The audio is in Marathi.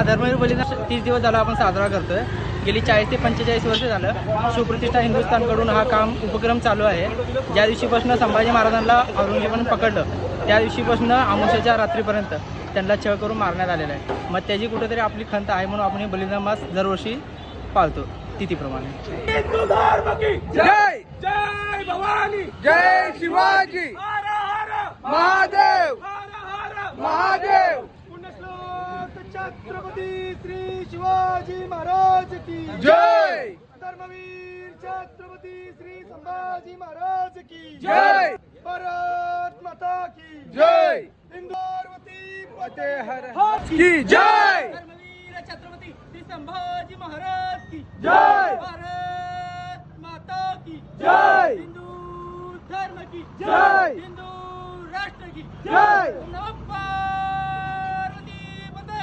धर्मवीर बलिदान 30 दिवस झाला आपण साजरा करतोय. गेली 40 ते 45 वर्ष झालं शिवप्रतिष्ठा हिंदुस्थानकडून हा उपक्रम चालू आहे. ज्या दिवशीपासून संभाजी महाराजांना औरंगजेबाने पकडलं त्या दिवशीपासून अमावस्येच्या रात्रीपर्यंत त्यांना छळ करून मारण्यात आलेला आहे. मग त्याची कुठेतरी आपली खंत आहे म्हणून आपण बलिदान मास दरवर्षी पाळतो तिथीप्रमाणे. हिंदू धर्म की जय जय भवानी जय शिवाजी हर हर महादेव हर हर महादेव. पुण्यश्लोक छत्रपती श्री शिवाजी महाराज की जय. धर्मवीर छत्रपती श्री संभाजी महाराज की जय. भारत माता की जय. हिंदू फतेह की जय. धर्मवीर छत्रपती श्री संभाजी महाराज की जय. भारत माता की जय. हिंदू धर्म की जय. हिंदू राष्ट्र की जय. नमः पार्वती पते.